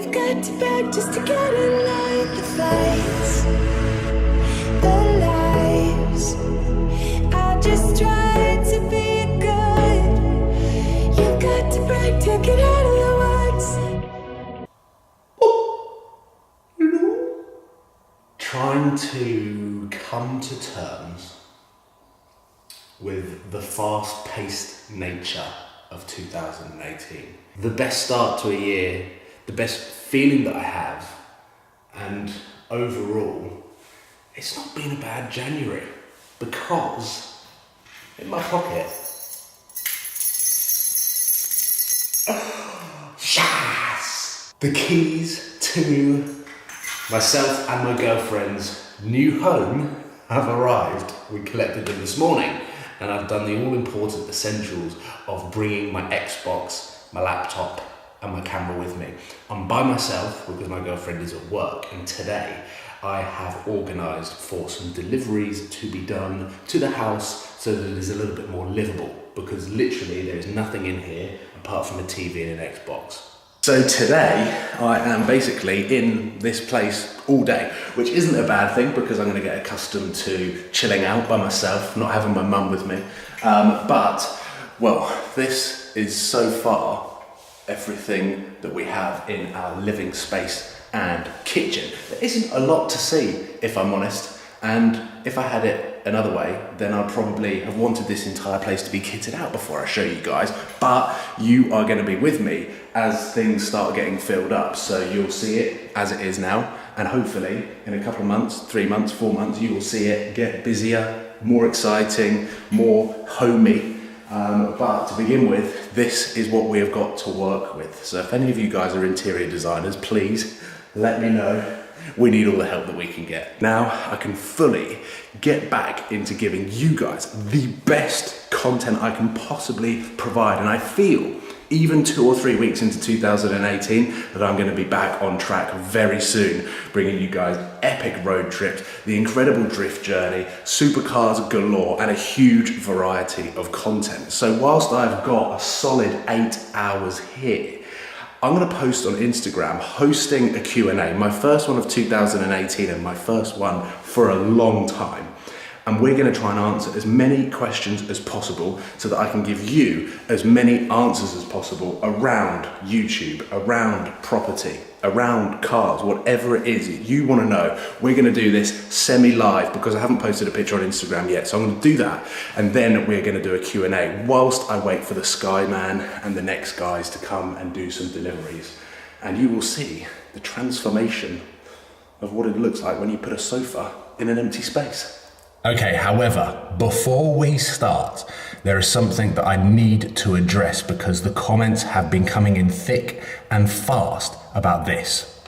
You've got to beg just to get in line. The fights, the lies, I just tried to be good. You've got to break to get out of the woods. Trying to come to terms with the fast-paced nature of 2018. The best start to a year, the best feeling that I have, and overall, it's not been a bad January, because in my pocket, yes! The keys to myself and my girlfriend's new home have arrived. We collected them this morning, and I've done the all-important essentials of bringing my Xbox, my laptop, and my camera with me. I'm by myself because my girlfriend is at work, and today I have organised for some deliveries to be done to the house so that it is a little bit more livable, because literally there is nothing in here apart from a TV and an Xbox. So today I am basically in this place all day, which isn't a bad thing because I'm going to get accustomed to chilling out by myself, not having my mum with me. But, well, this is so far everything that we have in our living space and kitchen. There isn't a lot to see, if I'm honest, and if I had it another way, then I'd probably have wanted this entire place to be kitted out before I show you guys, but you are going to be with me as things start getting filled up, so you'll see it as it is now, and hopefully in a couple of months, 3 months, 4 months, you will see it get busier, more exciting, more homey. But to begin with, this is what we have got to work with. So if any of you guys are interior designers, please let me know. We need all the help that we can get. Now I can fully get back into giving you guys the best content I can possibly provide. And I feel even 2 or 3 weeks into 2018 that I'm going to be back on track very soon, bringing you guys epic road trips, the incredible drift journey, supercars galore, and a huge variety of content. So whilst I've got a solid 8 hours here, I'm going to post on Instagram hosting a Q&A, my first one of 2018 and my first one for a long time. And we're going to try and answer as many questions as possible so that I can give you as many answers as possible around YouTube, around property, around cars, whatever it is that you want to know. We're going to do this semi-live because I haven't posted a picture on Instagram yet. So I'm going to do that. And then we're going to do a Q&A whilst I wait for the Skyman and the next guys to come and do some deliveries. And you will see the transformation of what it looks like when you put a sofa in an empty space. Okay, however, before we start, there is something that I need to address because the comments have been coming in thick and fast about this.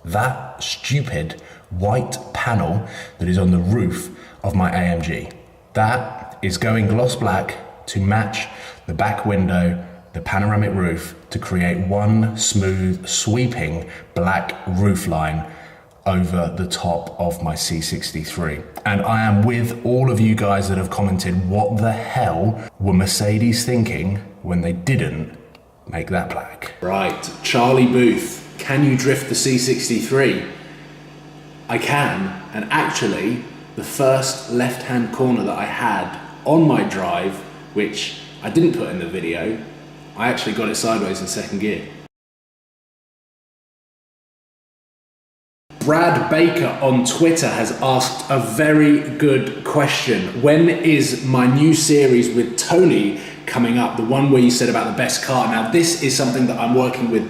That stupid white panel that is on the roof of my AMG. That is going gloss black to match the back window, the panoramic roof, to create one smooth, sweeping black roof line over the top of my C63. And I am with all of you guys that have commented, what the hell were Mercedes thinking when they didn't make that black? Right, Charlie Booth, can you drift the C63? I can, and actually, the first left-hand corner that I had on my drive, which I didn't put in the video, I actually got it sideways in second gear. Brad Baker on Twitter has asked a very good question. When is my new series with Tony coming up? The one where you said about the best car. Now this is something that I'm working with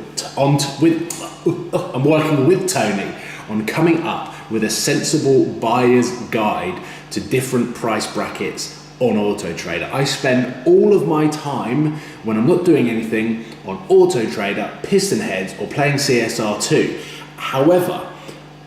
Tony on coming up with a sensible buyer's guide to different price brackets on Auto Trader. I spend all of my time when I'm not doing anything on Auto Trader, piston heads, or playing CSR2. However,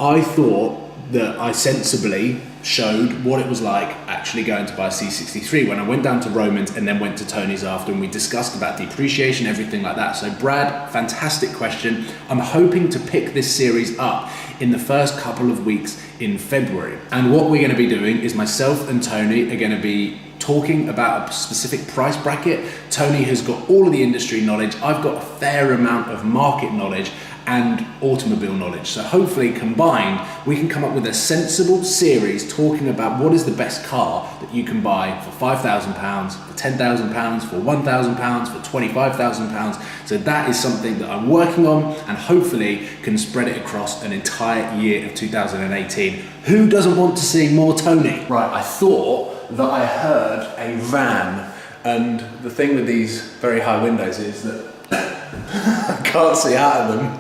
I thought that I sensibly showed what it was like actually going to buy a C63 when I went down to Romans and then went to Tony's after, and we discussed about depreciation, everything like that. So Brad, fantastic question. I'm hoping to pick this series up in the first couple of weeks in February. And what we're going to be doing is myself and Tony are going to be talking about a specific price bracket. Tony has got all of the industry knowledge. I've got a fair amount of market knowledge and automobile knowledge. So hopefully combined, we can come up with a sensible series talking about what is the best car that you can buy for £5,000, for £10,000, for £1,000, for £25,000. So that is something that I'm working on and hopefully can spread it across an entire year of 2018. Who doesn't want to see more Tony? Right, I thought that I heard a van, and the thing with these very high windows is that I can't see out of them.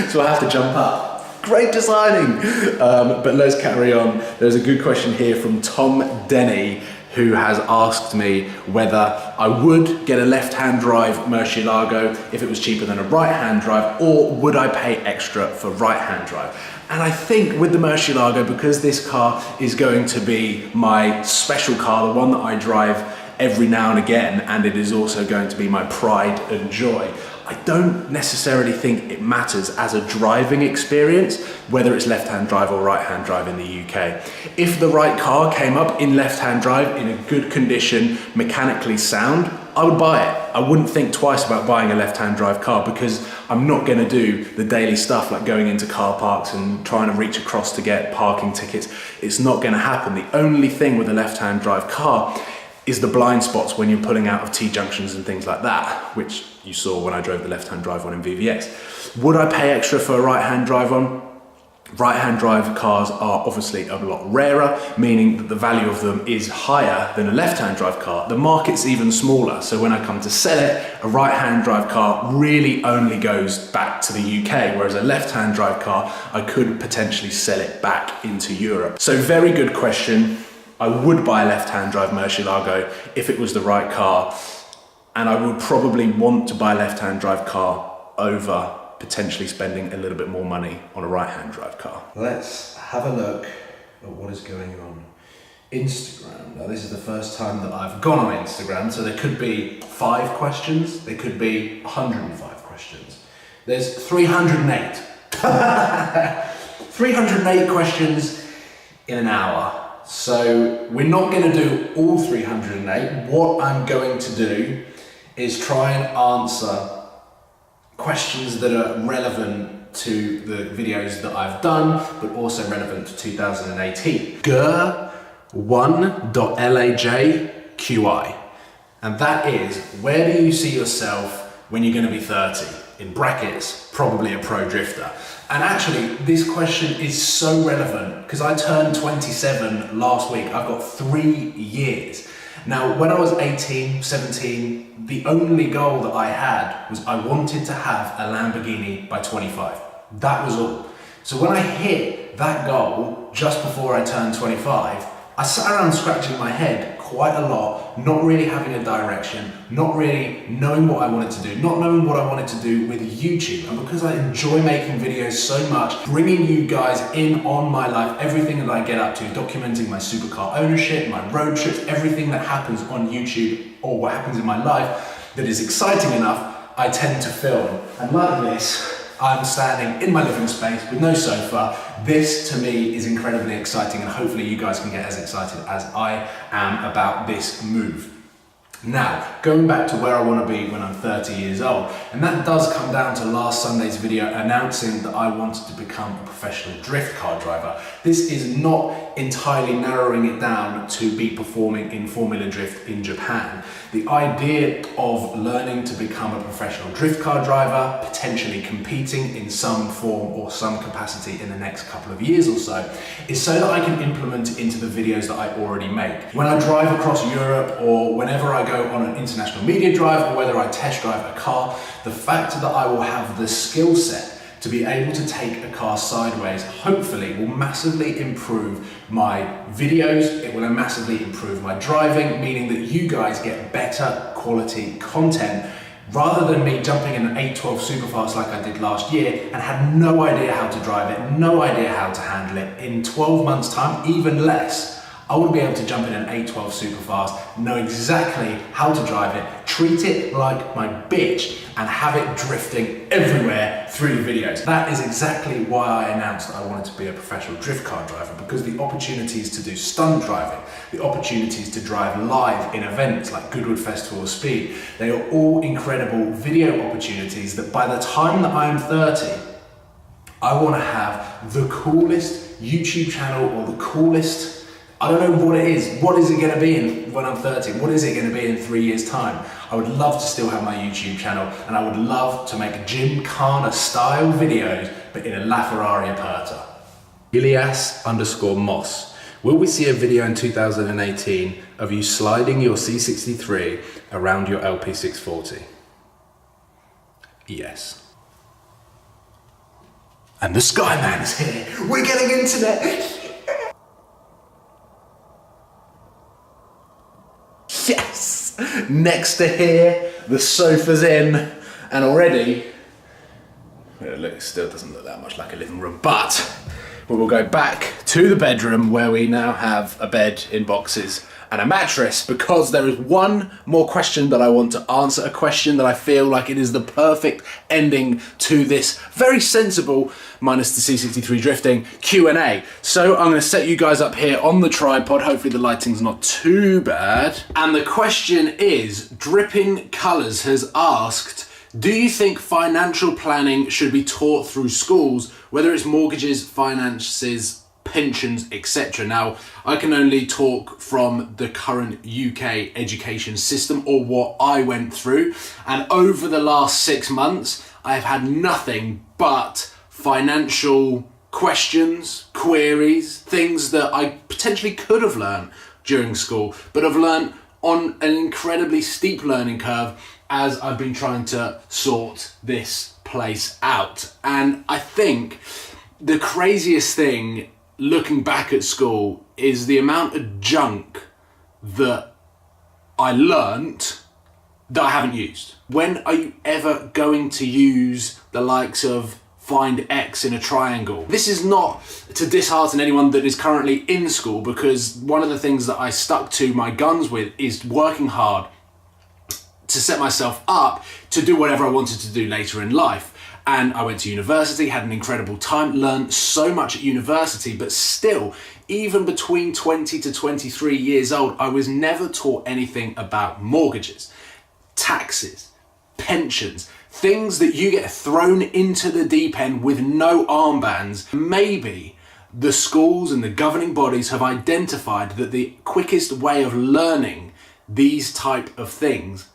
So I have to jump up. Great designing! But let's carry on. There's a good question here from Tom Denny, who has asked me whether I would get a left-hand drive Murcielago if it was cheaper than a right-hand drive, or would I pay extra for right-hand drive? And I think with the Murcielago, because this car is going to be my special car, the one that I drive every now and again, and it is also going to be my pride and joy, I don't necessarily think it matters as a driving experience whether it's left-hand drive or right-hand drive in the UK. If the right car came up in left-hand drive, in a good condition, mechanically sound, I would buy it. I wouldn't think twice about buying a left-hand drive car because I'm not going to do the daily stuff like going into car parks and trying to reach across to get parking tickets. It's not going to happen. The only thing with a left-hand drive car is the blind spots when you're pulling out of T-junctions and things like that, which you saw when I drove the left-hand drive one in VVS. Would I pay extra for a right-hand drive one? Right-hand drive cars are obviously a lot rarer, meaning that the value of them is higher than a left-hand drive car. The market's even smaller, so when I come to sell it, a right-hand drive car really only goes back to the UK, whereas a left-hand drive car, I could potentially sell it back into Europe. So very good question. I would buy a left-hand drive Murcielago if it was the right car, and I would probably want to buy a left-hand drive car over potentially spending a little bit more money on a right-hand drive car. Let's have a look at what is going on Instagram. Now this is the first time that I've gone on Instagram, so there could be 5 questions, there could be 105 questions. There's 308. 308 questions in an hour. So we're not going to do all 308. What I'm going to do is try and answer questions that are relevant to the videos that I've done, but also relevant to 2018. GER1.LAJQI. And that is, where do you see yourself when you're going to be 30? In brackets, probably a pro drifter. And actually, this question is so relevant because I turned 27 last week. I've got 3 years. Now, when I was 18, 17, the only goal that I had was I wanted to have a Lamborghini by 25. That was all. So when I hit that goal just before I turned 25, I sat around scratching my head quite a lot, not really having a direction, not really knowing what I wanted to do, not knowing what I wanted to do with YouTube. And because I enjoy making videos so much, bringing you guys in on my life, everything that I get up to, documenting my supercar ownership, my road trips, everything that happens on YouTube or what happens in my life that is exciting enough, I tend to film. And like this, I'm standing in my living space with no sofa. This to me is incredibly exciting, and hopefully you guys can get as excited as I am about this move. Now, going back to where I want to be when I'm 30 years old, and that does come down to last Sunday's video announcing that I wanted to become a professional drift car driver. This is not entirely narrowing it down to be performing in Formula Drift in Japan. The idea of learning to become a professional drift car driver, potentially competing in some form or some capacity in the next couple of years or so, is so that I can implement it into the videos that I already make. When I drive across Europe, or whenever I go on an international media drive, or whether I test drive a car, the fact that I will have the skill set to be able to take a car sideways, hopefully will massively improve my videos, it will massively improve my driving, meaning that you guys get better quality content rather than me jumping in an 812 Superfast like I did last year and had no idea how to drive it, no idea how to handle it. In 12 months time, even less, I want to be able to jump in an 812 super fast, know exactly how to drive it, treat it like my bitch, and have it drifting everywhere through the videos. That is exactly why I announced that I wanted to be a professional drift car driver, because the opportunities to do stunt driving, the opportunities to drive live in events like Goodwood Festival of Speed, they are all incredible video opportunities that by the time that I am 30, I want to have the coolest YouTube channel or the coolest, I don't know what it is. What is it going to be when I'm 30? What is it going to be in 3 years' time? I would love to still have my YouTube channel, and I would love to make Gymkhana style videos, but in a LaFerrari Aperta. Ilias_Moss. Will we see a video in 2018 of you sliding your C63 around your LP640? Yes. And the Skyman's here. We're getting internet. Yes! Next to here, the sofa's in, and already, it still doesn't look that much like a living room, but we will go back to the bedroom where we now have a bed in boxes and a mattress, because there is one more question that I want to answer, a question that I feel like it is the perfect ending to this very sensible, minus the C63 drifting, Q&A. So I'm gonna set you guys up here on the tripod, hopefully the lighting's not too bad. And the question is, Dripping Colours has asked, do you think financial planning should be taught through schools, whether it's mortgages, finances, pensions, etc. Now, I can only talk from the current UK education system, or what I went through, and over the last 6 months, I've had nothing but financial questions, queries, things that I potentially could have learned during school, but I've learned on an incredibly steep learning curve as I've been trying to sort this place out. And I think the craziest thing looking back at school is the amount of junk that I learnt that I haven't used. When are you ever going to use the likes of find X in a triangle? This is not to dishearten anyone that is currently in school, because one of the things that I stuck to my guns with is working hard to set myself up to do whatever I wanted to do later in life. And I went to university, had an incredible time, learned so much at university, but still, even between 20 to 23 years old, I was never taught anything about mortgages, taxes, pensions, things that you get thrown into the deep end with no armbands. Maybe the schools and the governing bodies have identified that the quickest way of learning these type of things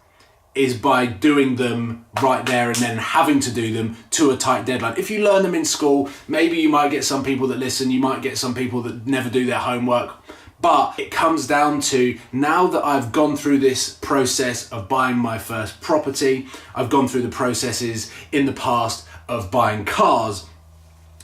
is by doing them right there and then having to do them to a tight deadline. If you learn them in school, maybe you might get some people that listen, you might get some people that never do their homework, but it comes down to, now that I've gone through this process of buying my first property, I've gone through the processes in the past of buying cars,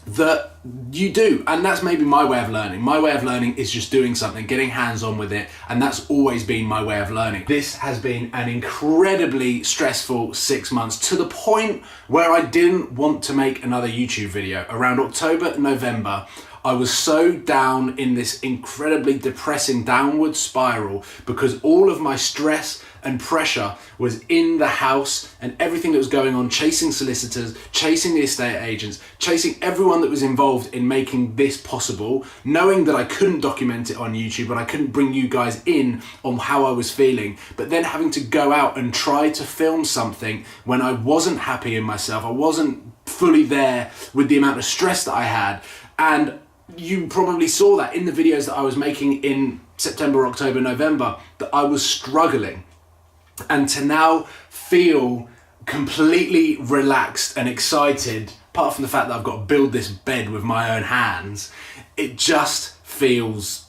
that you do, and that's maybe my way of learning. My way of learning is just doing something, getting hands-on with it, and that's always been my way of learning. This has been an incredibly stressful 6 months, to the point where I didn't want to make another YouTube video. Around October, November, I was so down in this incredibly depressing downward spiral, because all of my stress and pressure was in the house, and everything that was going on, chasing solicitors, chasing the estate agents, chasing everyone that was involved in making this possible, knowing that I couldn't document it on YouTube and I couldn't bring you guys in on how I was feeling, but then having to go out and try to film something when I wasn't happy in myself, I wasn't fully there with the amount of stress that I had. And you probably saw that in the videos that I was making in September, October, November, that I was struggling. And to now feel completely relaxed and excited, apart from the fact that I've got to build this bed with my own hands, it just feels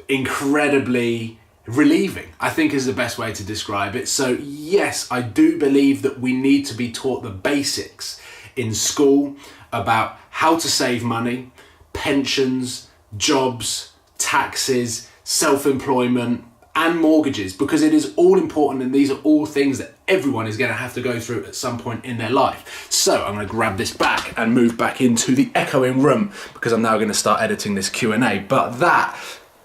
incredibly relieving, I think is the best way to describe it. So yes, I do believe that we need to be taught the basics in school about how to save money, pensions, jobs, taxes, self-employment, and mortgages, because it is all important, and these are all things that everyone is going to have to go through at some point in their life. So I'm going to grab this back and move back into the echoing room, because I'm now going to start editing this Q&A. But that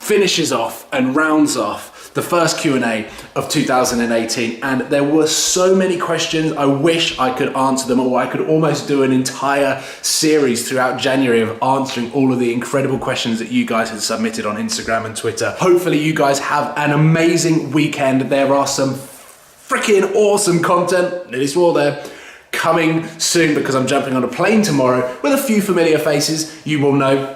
finishes off and rounds off the first Q&A of 2018, and there were so many questions. I wish I could answer them, or I could almost do an entire series throughout January of answering all of the incredible questions that you guys had submitted on Instagram and Twitter. Hopefully you guys have an amazing weekend. There are some freaking awesome content, nearly swore there, coming soon, because I'm jumping on a plane tomorrow with a few familiar faces you will know.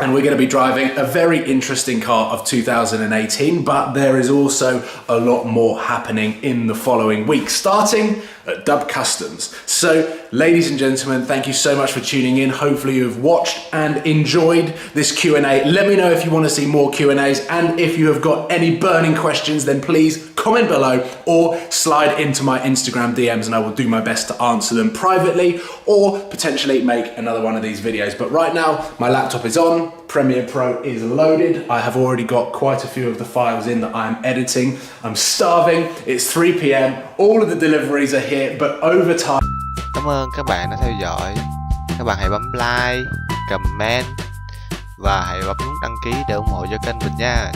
And we're going to be driving a very interesting car of 2018, but there is also a lot more happening in the following week, starting at Dub Customs. So, ladies and gentlemen, thank you so much for tuning in. Hopefully you've watched and enjoyed this Q&A. Let me know if you want to see more Q&As, and if you have got any burning questions, then please comment below or slide into my Instagram DMs, and I will do my best to answer them privately, or potentially make another one of these videos. But right now, my laptop is on, Premiere Pro is loaded. I have already got quite a few of the files in that I'm editing. I'm starving, it's 3 PM, all of the deliveries are here, but over time. Cảm ơn các bạn đã theo dõi. Các bạn hãy bấm like, comment và hãy bấm nút đăng ký để ủng hộ cho kênh mình nha.